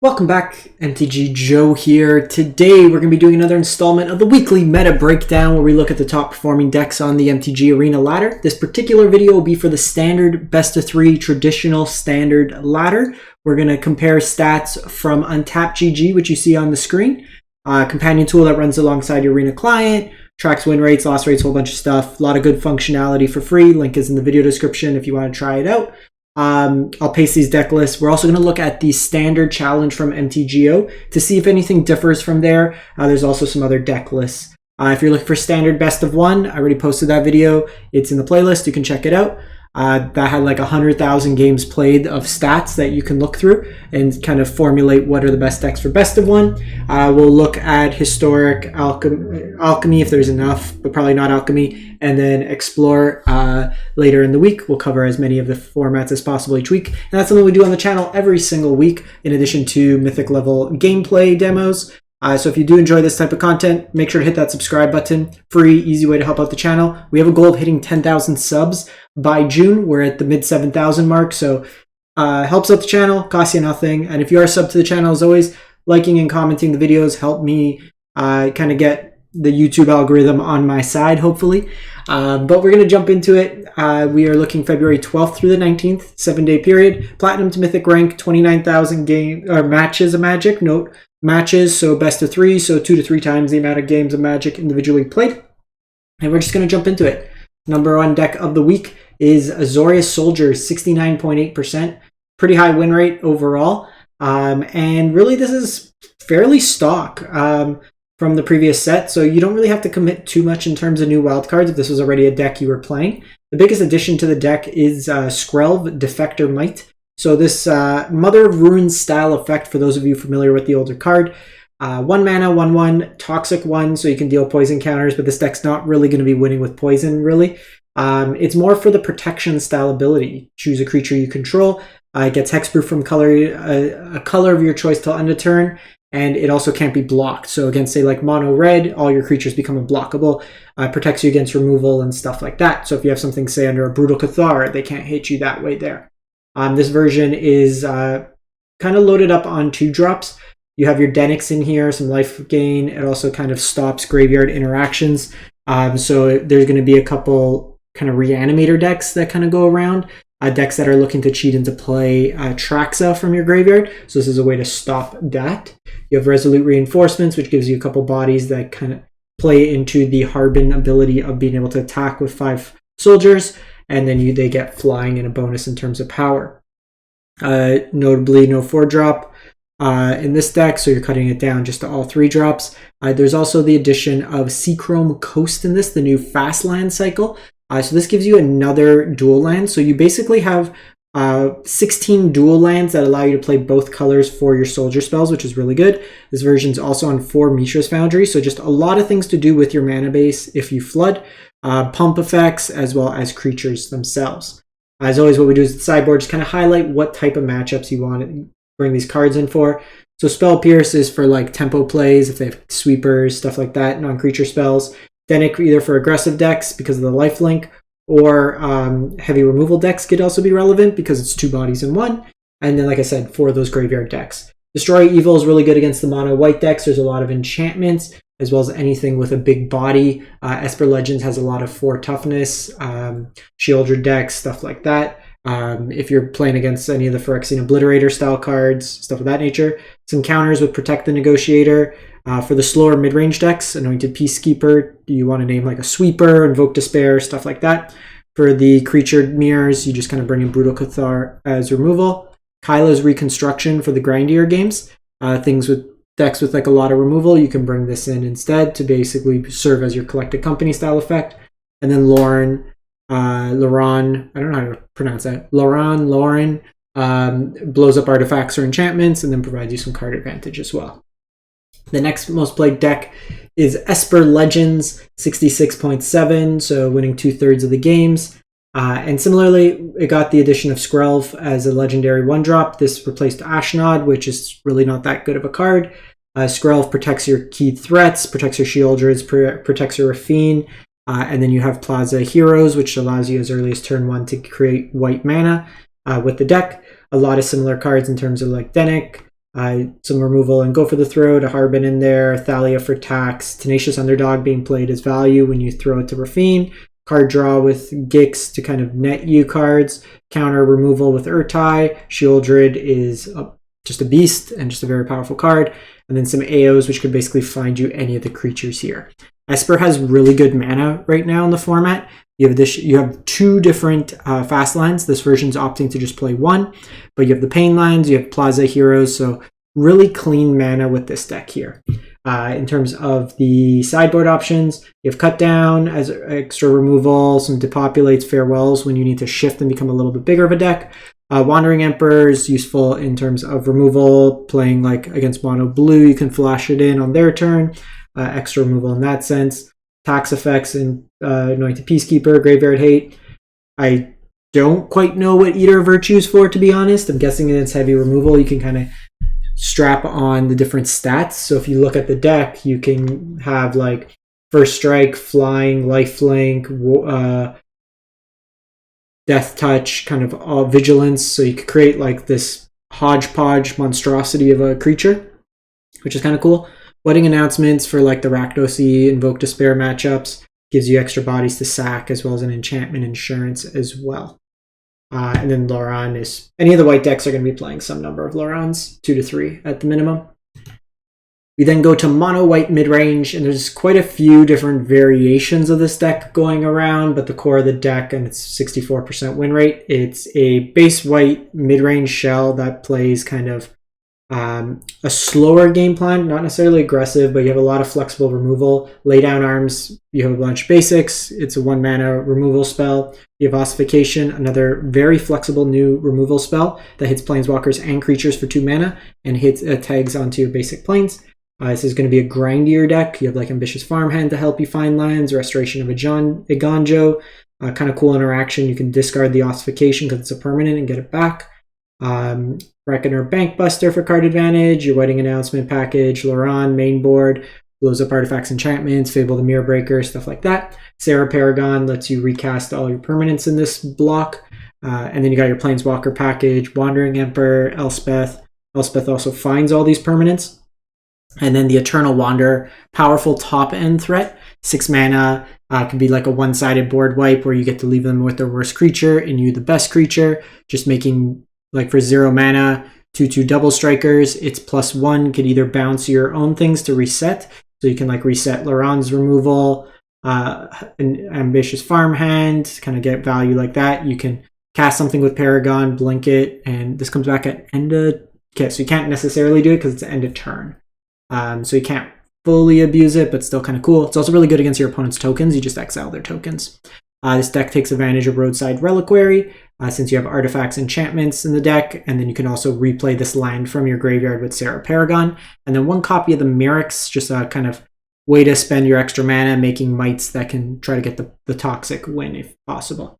Welcome back, MTG Joe here. Today we're going to be doing another installment of the weekly meta breakdown where we look at the top performing decks on the MTG Arena ladder. This particular video will be for the standard best of 3 traditional standard ladder. We're going to compare stats from Untapped GG, which you see on the screen. Companion tool that runs alongside your Arena client, tracks win rates, loss rates, a whole bunch of stuff. A lot of good functionality for free. Link is in the video description if you want to try it out. I'll paste these deck lists. We're also going to look at the standard challenge from MTGO to see if anything differs from there. There's also some other deck lists. If you're looking for standard best of 1, I already posted that video. It's in the playlist. You can check it out. That had like 100,000 games played of stats that you can look through and kind of formulate what are the best decks for best of 1. We'll look at historic, alchemy if there's enough, but probably not alchemy, and then explore later in the week. We'll cover as many of the formats as possible each week, and that's something we do on the channel every single week in addition to mythic level gameplay demos. So if you do enjoy this type of content, make sure to hit that subscribe button. Free, easy way to help out the channel. We have a goal of hitting 10,000 subs by June. We're at the mid 7,000 mark, so helps out the channel, costs you nothing. And if you are sub to the channel, as always, liking and commenting the videos help me kind of get the YouTube algorithm on my side, hopefully. But we're going to jump into it. We are looking February 12th through the 19th, 7-day period. Platinum to Mythic rank, 29,000 matches of Magic. Note, matches, so best of 3, so 2 to 3 times the amount of games of Magic individually played. And we're just going to jump into it. Number 1 deck of the week is Azorious Soldiers, 69.8%. Pretty high win rate overall. And really this is fairly stock from the previous set, so you don't really have to commit too much in terms of new wildcards if this was already a deck you were playing. The biggest addition to the deck is Skrelv, Defector Might. So this Mother of Ruins style effect, for those of you familiar with the older card, 1 mana, 1/1, toxic 1, so you can deal poison counters, but this deck's not really going to be winning with poison, really. It's more for the protection style ability. Choose a creature you control. It gets hexproof from a color of your choice till end of turn, and it also can't be blocked. So against, say, like mono red, all your creatures become unblockable. Protects you against removal and stuff like that. So if you have something, say, under a Brutal Cathar, they can't hit you that way there. This version is kind of loaded up on 2-drops. You have your Denix in here, some life gain. It also kind of stops graveyard interactions. So there's going to be a couple kind of reanimator decks that kind of go around. Decks that are looking to cheat into play Traxa from your graveyard. So this is a way to stop that. You have Resolute Reinforcements, which gives you a couple bodies that kind of play into the Harbin ability of being able to attack with 5 soldiers. And then they get flying and a bonus in terms of power. Notably, no 4-drop in this deck, so you're cutting it down just to all 3 drops. There's also the addition of Seachrome Coast in this, the new fast land cycle. So this gives you another dual land. So you basically have 16 dual lands that allow you to play both colors for your soldier spells, which is really good. This version's also on 4 Mishra's Foundry, so just a lot of things to do with your mana base if you flood. Pump effects as well as creatures themselves. As always, what we do is the sideboard just kind of highlight what type of matchups you want to bring these cards in for. So Spell Pierce is for like tempo plays, if they have sweepers, stuff like that, non-creature spells. Dennick either for aggressive decks because of the lifelink, or heavy removal decks could also be relevant because it's 2 bodies in 1. And then, like I said, for those graveyard decks. Destroy Evil is really good against the mono white decks. There's a lot of enchantments, as well as anything with a big body. Esper Legends has a lot of 4 toughness, Shieldred decks, stuff like that. If you're playing against any of the Phyrexian Obliterator style cards, stuff of that nature. Some counters with Protect the Negotiator. For the slower mid-range decks, Anointed Peacekeeper, you want to name like a Sweeper, Invoke Despair, stuff like that. For the creature mirrors, you just kind of bring in Brutal Cathar as removal. Kyla's Reconstruction for the grindier games. Things with decks with like a lot of removal, you can bring this in instead to basically serve as your Collected Company style effect. And then Lauren, I don't know how to pronounce that. Lauren blows up artifacts or enchantments and then provides you some card advantage as well. The next most played deck is Esper Legends, 66.7, so winning 2/3 of the games. And similarly, it got the addition of Skrelv as a legendary 1-drop. This replaced Ashnod, which is really not that good of a card. Skrelv protects your key threats, protects your Shieldreds, protects your Raffine, and then you have Plaza Heroes, which allows you as early as turn 1 to create white mana with the deck. A lot of similar cards in terms of like Dennick, some removal and Go for the Throat, a Harbin in there, Thalia for tax, Tenacious Underdog being played as value when you throw it to Rafine, card draw with Gix to kind of net you cards, counter removal with Urtai, Shieldred is just a beast and just a very powerful card, and then some AOs which could basically find you any of the creatures here. Esper has really good mana right now in the format. You have two different fast lines. This version's opting to just play one, but you have the pain lines, you have Plaza Heroes, so really clean mana with this deck here. In terms of the sideboard options, you have Cut Down as extra removal, some Depopulates, Farewells when you need to shift and become a little bit bigger of a deck. Wandering Emperor is useful in terms of removal, playing like against mono blue, you can flash it in on their turn, extra removal in that sense. Tax effects and Anointed Peacekeeper, Graveyard Hate. I don't quite know what Eater of Virtue is for, to be honest. I'm guessing it's heavy removal. You can kind of strap on the different stats. So if you look at the deck, you can have like First Strike, Flying, Lifelink, Death Touch, kind of all Vigilance. So you could create like this hodgepodge monstrosity of a creature, which is kind of cool. Wedding Announcements for like the Rakdos-y Invoke Despair matchups. Gives you extra bodies to sack as well as an enchantment insurance as well. And then Loran is... Any of the white decks are going to be playing some number of Lorans, 2 to 3 at the minimum. We then go to Mono White Midrange, and there's quite a few different variations of this deck going around, but the core of the deck, and it's 64% win rate, it's a base white midrange shell that plays kind of a slower game plan, not necessarily aggressive, but you have a lot of flexible removal. Lay Down Arms, you have a bunch of basics. It's a 1 mana removal spell. You have Ossification, another very flexible new removal spell that hits planeswalkers and creatures for 2 mana and hits tags onto your basic planes. This is going to be a grindier deck. You have like Ambitious Farmhand to help you find lands, Restoration of Iganjo, kind of cool interaction. You can discard the Ossification because it's a permanent and get it back. Reckoner Bankbuster for card advantage, your Wedding Announcement package, Loran, main board, blows up artifacts, enchantments, Fable the Mirror Breaker, stuff like that. Sarah Paragon lets you recast all your permanents in this block. And then you got your Planeswalker package, Wandering Emperor, Elspeth. Elspeth also finds all these permanents. And then the Eternal Wanderer, powerful top end threat. 6 mana, can be like a one-sided board wipe where you get to leave them with their worst creature and you the best creature, just making... Like for 0 mana, 2/2 double strikers, it's +1, could either bounce your own things to reset. So you can like reset Loran's removal, an Ambitious Farmhand, kind of get value like that. You can cast something with Paragon, blink it, and this comes back at end of... Okay, so you can't necessarily do it because it's end of turn. So you can't fully abuse it, but still kind of cool. It's also really good against your opponent's tokens. You just exile their tokens. This deck takes advantage of Roadside Reliquary, since you have artifacts, enchantments in the deck, and then you can also replay this land from your graveyard with Sarah Paragon. And then 1 copy of the Merrick's, just a kind of way to spend your extra mana, making mites that can try to get the Toxic win if possible.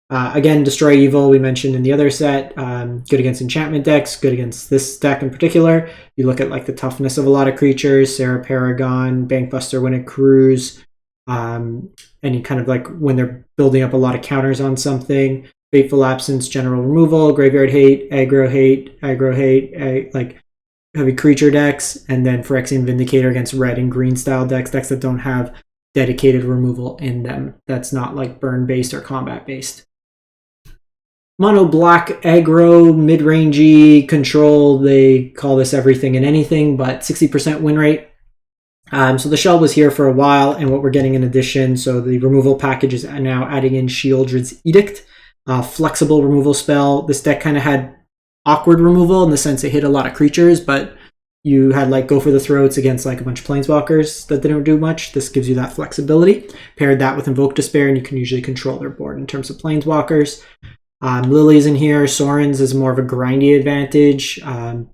Again, Destroy Evil, we mentioned in the other set, good against enchantment decks, good against this deck in particular. You look at like the toughness of a lot of creatures, Sarah Paragon, Bankbuster when it accrues, and you kind of like when they're building up a lot of counters on something. Fateful Absence, General Removal, Graveyard Hate, Aggro Hate, like heavy creature decks, and then Phyrexian Vindicator against red and green style decks that don't have dedicated removal in them. That's not like burn-based or combat-based. Mono Black, Aggro, mid-rangey, control, they call this everything and anything, but 60% win rate. So the shell was here for a while, and what we're getting in addition, so the removal package is now adding in Shieldred's Edict. Flexible removal spell. This deck kind of had awkward removal in the sense it hit a lot of creatures, but you had like Go for the Throats against like a bunch of planeswalkers that didn't do much. This gives you that flexibility. Paired that with Invoke Despair, and you can usually control their board in terms of planeswalkers. Lily's in here. Soren's is more of a grindy advantage.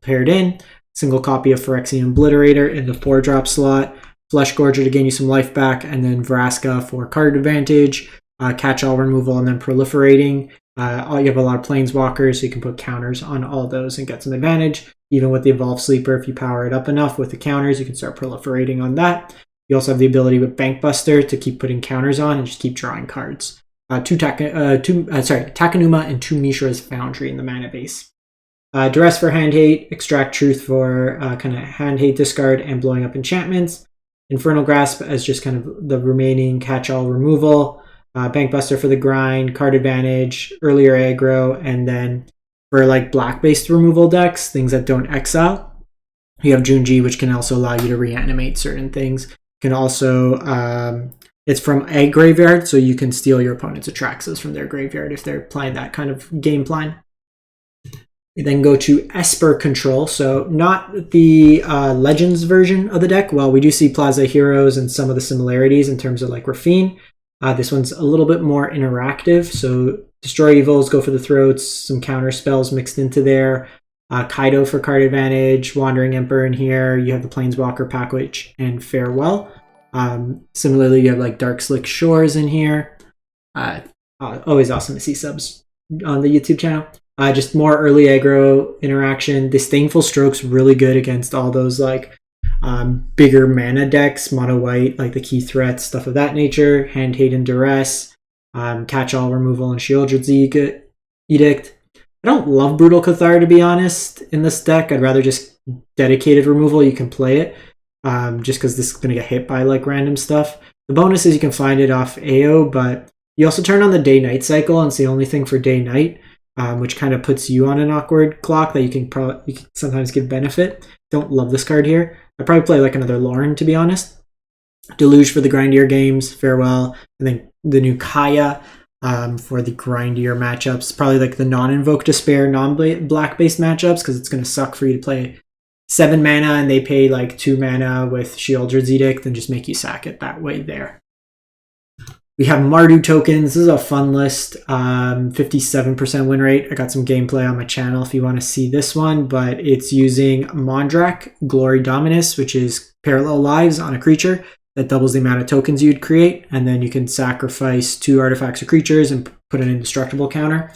Paired in. Single copy of Phyrexian Obliterator in the 4-drop slot. Flesh Gorger to gain you some life back, and then Vraska for card advantage. Catch-all removal, and then proliferating. You have a lot of planeswalkers, so you can put counters on all those and get some advantage. Even with the Evolved Sleeper, if you power it up enough with the counters, you can start proliferating on that. You also have the ability with Bankbuster to keep putting counters on and just keep drawing cards. Takenuma and 2 Mishra's Foundry in the mana base. Duress for hand hate, Extract Truth for kind of hand hate discard and blowing up enchantments. Infernal Grasp as just kind of the remaining catch-all removal. Bankbuster for the grind, card advantage, earlier aggro, and then for like black-based removal decks, things that don't exile, you have Junji, which can also allow you to reanimate certain things. Can also, it's from a graveyard, so you can steal your opponent's Atraxas from their graveyard if they're playing that kind of game plan. We then go to Esper Control, so not the Legends version of the deck. Well, we do see Plaza Heroes and some of the similarities in terms of like Rafine. This one's a little bit more interactive, so Destroy Evils, Go for the Throats, some counter spells mixed into there. Kaido for card advantage, Wandering Emperor in here. You have the Planeswalker, Package, and Farewell. Similarly, you have like Dark Slick Shores in here. Always awesome to see subs on the YouTube channel. Just more early aggro interaction. Disdainful Stroke's really good against all those like bigger mana decks, mono white, like the Key Threats, stuff of that nature. Hand Hate and Duress, Catch-all removal and Shieldred's Edict. I don't love Brutal Cathar, to be honest, in this deck. I'd rather just dedicated removal. You can play it just because this is going to get hit by like random stuff. The bonus is you can find it off AO, but you also turn on the day-night cycle, and it's the only thing for day-night. Which kind of puts you on an awkward clock that you can sometimes give benefit. Don't love this card here. I'd probably play like another Lauren, to be honest. Deluge for the grindier games, Farewell, and then the new Kaya for the grindier matchups. Probably like the non-Invoke Despair, non-black-based matchups, because it's going to suck for you to play 7 mana and they pay like 2 mana with Shieldred's Edict and just make you sack it that way there. We have Mardu Tokens. This is a fun list. 57% win rate. I got some gameplay on my channel if you want to see this one, but it's using Mondrak, Glory Dominus, which is parallel lives on a creature that doubles the amount of tokens you'd create, and then you can sacrifice 2 artifacts or creatures and put an indestructible counter.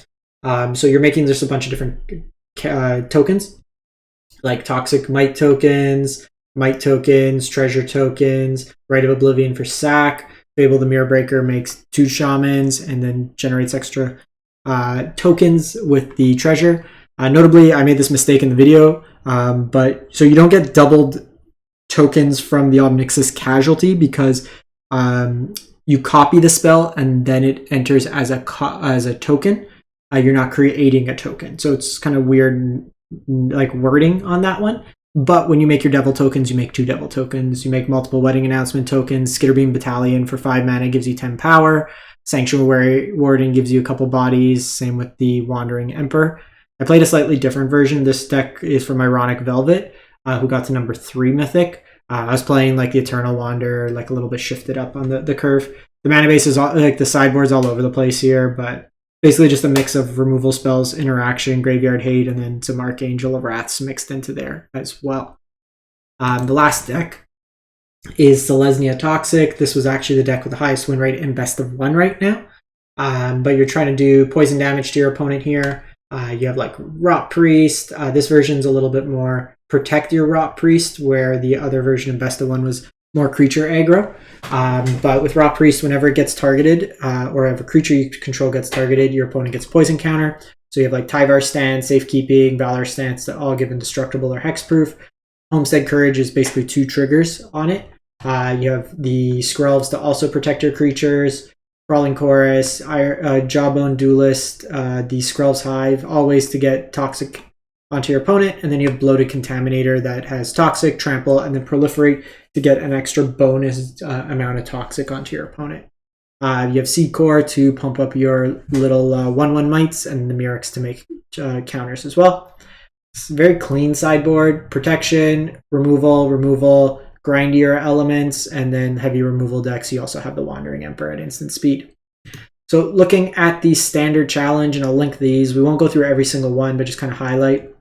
So you're making just a bunch of different tokens, like Toxic Might Tokens, Treasure Tokens, Rite of Oblivion for sack. Fable the Mirror Breaker makes 2 shamans and then generates extra tokens with the treasure. Notably, I made this mistake in the video, but so you don't get doubled tokens from the Omnixus Casualty because you copy the spell and then it enters as a token. You're not creating a token, so it's kind of weird like wording on that one. But when you make your devil tokens, you make 2 devil tokens. You make multiple wedding announcement tokens. Skitterbeam Battalion for 5 mana gives you 10 power. Sanctuary Warden gives you a couple bodies. Same with the Wandering Emperor. I played a slightly different version. This deck is from Ironic Velvet, who got to number 3 Mythic. I was playing like the Eternal Wanderer, like a little bit shifted up on the curve. The mana base is all, like the sideboard's all over the place here, but basically just a mix of removal spells, interaction, graveyard hate, and then some Archangel of Wraths mixed into there as well. The last deck is Selesnya Toxic. This was actually the deck with the highest win rate in best of 1 right now. But you're trying to do poison damage to your opponent here. You have like Rot Priest. This version's a little bit more protect your Rot Priest, where the other version in best of 1 was more creature aggro. But with Rot Priest, whenever it gets targeted, or if a creature you control gets targeted, your opponent gets poison counter. So you have like Tyvar Stance, Safekeeping, Valor Stance that all give indestructible or hexproof. Homestead Courage is basically 2 triggers on it. You have the Skrelves to also protect your creatures. Crawling Chorus, Jawbone Duelist, the Skrelves Hive, always to get Toxic onto your opponent. And then you have Bloated Contaminator that has Toxic, Trample, and then Proliferate to get an extra bonus amount of Toxic onto your opponent. You have Seed Core to pump up your little 1/1 mites, and the Murex to make counters as well. It's a very clean sideboard. Protection, removal, grindier elements, and then heavy removal decks. You also have the Wandering Emperor at instant speed. So looking at the standard challenge, and I'll link these. We won't go through every single one, but just kind of highlight.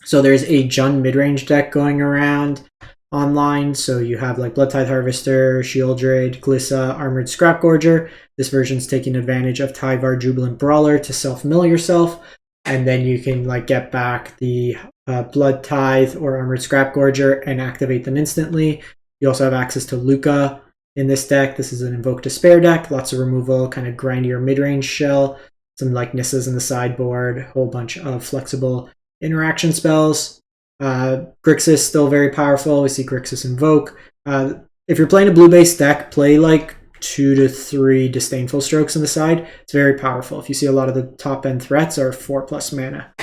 So there's a Jund midrange deck going around online. So you have like Bloodtithe Harvester, Shieldred, Glissa, Armored Scrapgorger. This version's taking advantage of Tyvar Jubilant Brawler to self-mill yourself. And then you can like get back the Bloodtithe or Armored Scrapgorger and activate them instantly. You also have access to Luca in this deck. This is an Invoke Despair deck. Lots of removal, kind of grindier mid-range shell. Some like Nissas in the sideboard. Whole bunch of flexible interaction spells. Grixis still very powerful. We see Grixis Invoke. If you're playing a blue-based deck, play like 2 to 3 Disdainful Strokes on the side. It's very powerful. If you see a lot of the top-end threats are 4+ mana.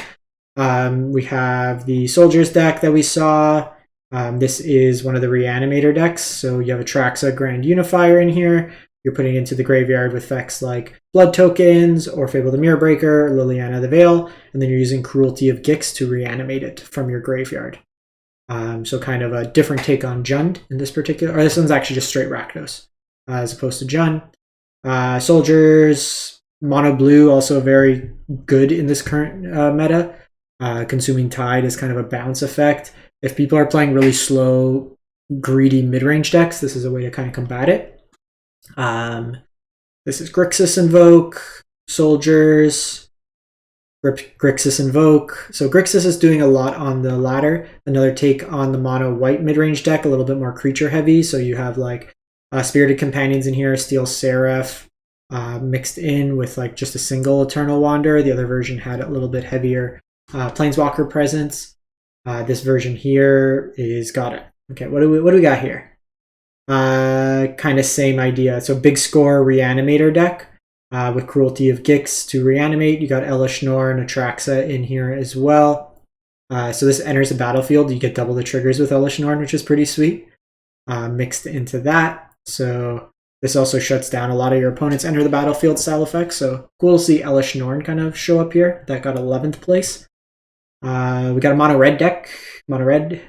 We have the Soldiers deck that we saw. This is one of the Reanimator decks. So you have Atraxa Grand Unifier in here. You're putting it into the graveyard with effects like Blood Tokens or Fable the Mirror Breaker, Liliana the Veil, and then you're using Cruelty of Gix to reanimate it from your graveyard. So kind of a different take on Jund in this particular, or this one's actually just straight Rakdos as opposed to Jund. Soldiers, mono blue, also very good in this current meta. Consuming Tide is kind of a bounce effect. If people are playing really slow, greedy mid-range decks, this is a way to kind of combat it. This is Grixis Invoke, Soldiers, Grixis Invoke. So Grixis is doing a lot on the ladder. Another take on the mono white mid-range deck, a little bit more creature heavy. So you have like Spirited Companions in here, Steel Seraph, mixed in with like just a single Eternal Wanderer. The other version had a little bit heavier Planeswalker presence. This version here is got it. Okay, what do we got here? Kind of same idea. So big score Reanimator deck with Cruelty of Gix to reanimate. You got Elish Norn and Atraxa in here as well. So this enters the battlefield. You get double the triggers with Elish Norn, which is pretty sweet. Mixed into that. So this also shuts down a lot of your opponent's enter the battlefield style effects. So cool to see Elish Norn kind of show up here. That got 11th place. We got a mono red deck. Mono red.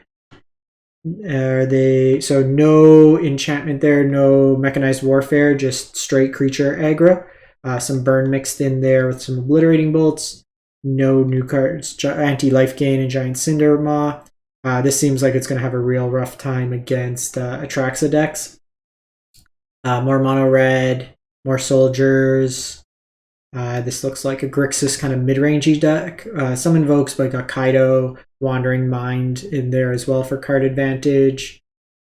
So no enchantment there, no mechanized warfare, just straight creature aggro. Some burn mixed in there with some obliterating bolts. No new cards, anti-life gain and giant cinder maw. This seems like it's going to have a real rough time against Atraxa decks. More mono red, more soldiers. This looks like a Grixis kind of mid-rangey deck. Some invokes, but got Kaido, Wandering Mind in there as well for card advantage.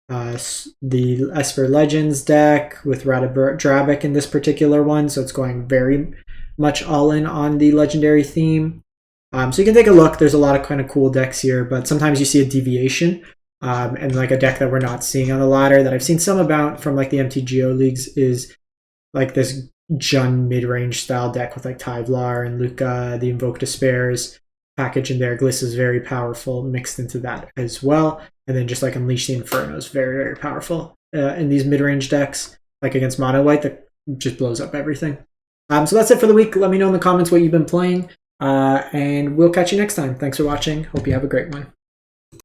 The Esper Legends deck with Drabik in this particular one, so it's going very much all in on the legendary theme. So you can take a look. There's a lot of kind of cool decks here, but sometimes you see a deviation. And like a deck that we're not seeing on the ladder that I've seen some about from like the MTGO Leagues is like this Jund mid-range style deck with like Tyvlar and Luca, the Invoke Despairs package in there. Gliss is very powerful mixed into that as well. And then just like Unleash the Inferno is very, very powerful in these mid-range decks, like against mono white that just blows up everything. So that's it for the week. Let me know in the comments what you've been playing, and we'll catch you next time. Thanks for watching. Hope you have a great one.